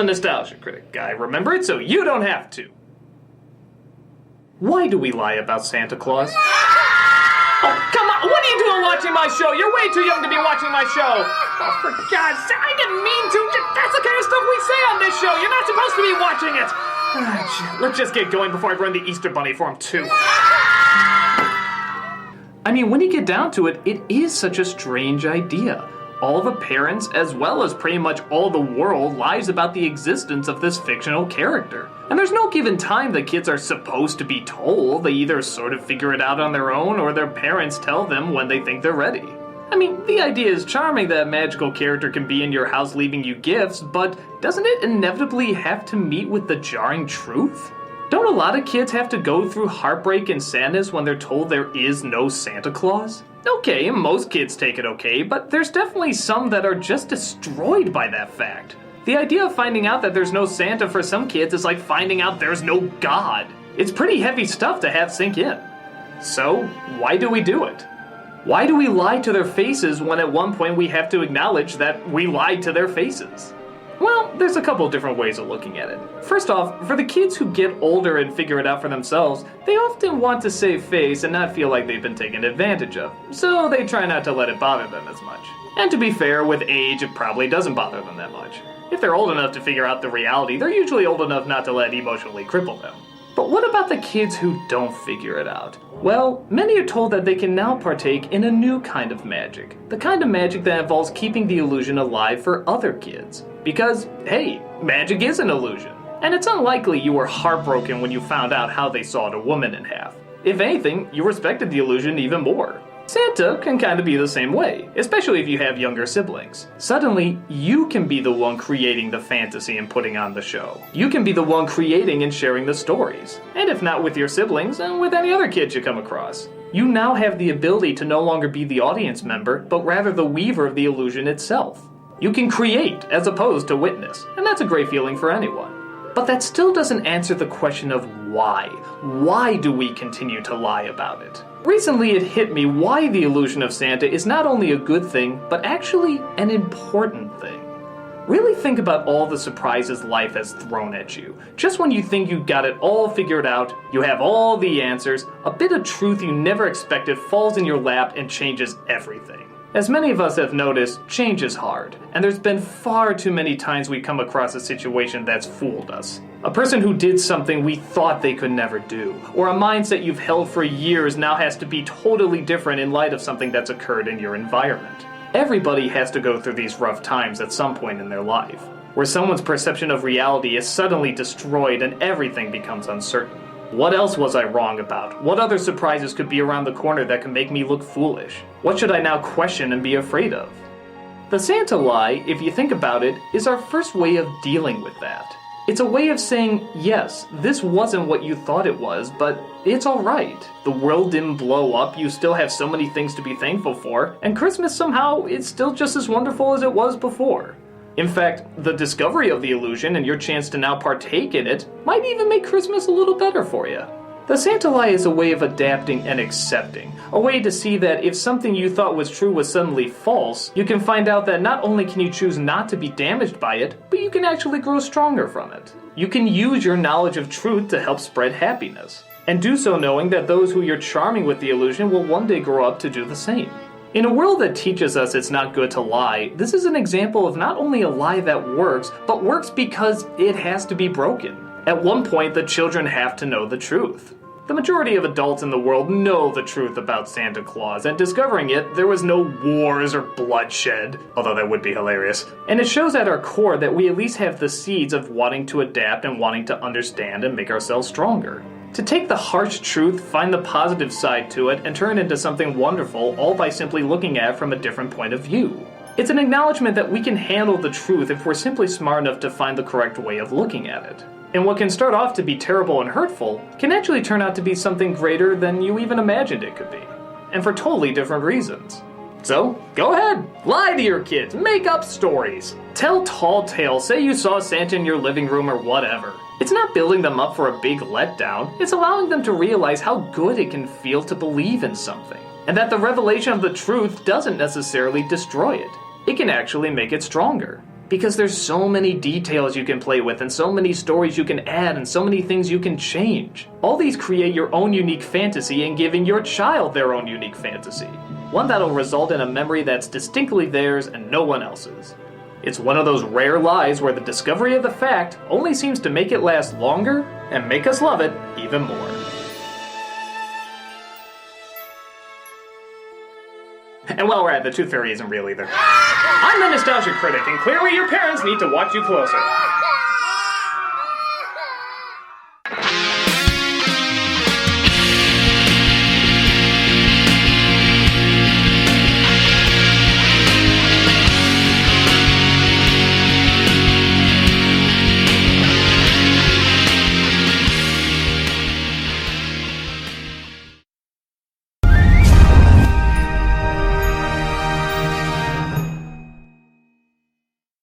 the Nostalgia Critic guy. Remember it so you don't have to. Why do we lie about Santa Claus? Oh, come on! What are you doing watching my show? You're way too young to be watching my show! Oh, for God's sake, I didn't mean to! That's the kind of stuff we say on this show! You're not supposed to be watching it! Let's just get going before I run the Easter Bunny for him, too. I mean, when you get down to it, it is such a strange idea. All the parents, as well as pretty much all the world, lies about the existence of this fictional character. And there's no given time that kids are supposed to be told. They either sort of figure it out on their own, or their parents tell them when they think they're ready. I mean, the idea is charming that a magical character can be in your house leaving you gifts, but doesn't it inevitably have to meet with the jarring truth? Don't a lot of kids have to go through heartbreak and sadness when they're told there is no Santa Claus? Okay, most kids take it okay, but there's definitely some that are just destroyed by that fact. The idea of finding out that there's no Santa for some kids is like finding out there's no God. It's pretty heavy stuff to have sink in. So, why do we do it? Why do we lie to their faces when at one point we have to acknowledge that we lied to their faces? Well, there's a couple different ways of looking at it. First off, for the kids who get older and figure it out for themselves, they often want to save face and not feel like they've been taken advantage of, so they try not to let it bother them as much. And to be fair, with age, it probably doesn't bother them that much. If they're old enough to figure out the reality, they're usually old enough not to let it emotionally cripple them. But what about the kids who don't figure it out? Well, many are told that they can now partake in a new kind of magic. The kind of magic that involves keeping the illusion alive for other kids. Because, hey, magic is an illusion. And it's unlikely you were heartbroken when you found out how they sawed a woman in half. If anything, you respected the illusion even more. Santa can kind of be the same way, especially if you have younger siblings. Suddenly, you can be the one creating the fantasy and putting on the show. You can be the one creating and sharing the stories. And if not with your siblings, then with any other kids you come across. You now have the ability to no longer be the audience member, but rather the weaver of the illusion itself. You can create as opposed to witness, and that's a great feeling for anyone. But that still doesn't answer the question of why. Why do we continue to lie about it? Recently it hit me why the illusion of Santa is not only a good thing, but actually an important thing. Really think about all the surprises life has thrown at you. Just when you think you got it all figured out, you have all the answers, a bit of truth you never expected falls in your lap and changes everything. As many of us have noticed, change is hard, and there's been far too many times we come across a situation that's fooled us. A person who did something we thought they could never do, or a mindset you've held for years now has to be totally different in light of something that's occurred in your environment. Everybody has to go through these rough times at some point in their life, where someone's perception of reality is suddenly destroyed and everything becomes uncertain. What else was I wrong about? What other surprises could be around the corner that could make me look foolish? What should I now question and be afraid of? The Santa lie, if you think about it, is our first way of dealing with that. It's a way of saying, yes, this wasn't what you thought it was, but it's alright. The world didn't blow up, you still have so many things to be thankful for, and Christmas somehow is still just as wonderful as it was before. In fact, the discovery of the illusion and your chance to now partake in it might even make Christmas a little better for you. The Santa lie is a way of adapting and accepting, a way to see that if something you thought was true was suddenly false, you can find out that not only can you choose not to be damaged by it, but you can actually grow stronger from it. You can use your knowledge of truth to help spread happiness, and do so knowing that those who you're charming with the illusion will one day grow up to do the same. In a world that teaches us it's not good to lie, this is an example of not only a lie that works, but works because it has to be broken. At one point, the children have to know the truth. The majority of adults in the world know the truth about Santa Claus, and discovering it, there was no wars or bloodshed, although that would be hilarious. And it shows at our core that we at least have the seeds of wanting to adapt and wanting to understand and make ourselves stronger. To take the harsh truth, find the positive side to it, and turn it into something wonderful, all by simply looking at it from a different point of view. It's an acknowledgement that we can handle the truth if we're simply smart enough to find the correct way of looking at it. And what can start off to be terrible and hurtful can actually turn out to be something greater than you even imagined it could be. And for totally different reasons. So, go ahead, lie to your kids, make up stories. Tell tall tales, say you saw Santa in your living room or whatever. It's not building them up for a big letdown, it's allowing them to realize how good it can feel to believe in something. And that the revelation of the truth doesn't necessarily destroy it. It can actually make it stronger. Because there's so many details you can play with, and so many stories you can add, and so many things you can change. All these create your own unique fantasy and giving your child their own unique fantasy. One that'll result in a memory that's distinctly theirs and no one else's. It's one of those rare lies where the discovery of the fact only seems to make it last longer and make us love it even more. And while we're at it, the Tooth Fairy isn't real either. I'm the Nostalgia Critic, and clearly your parents need to watch you closer.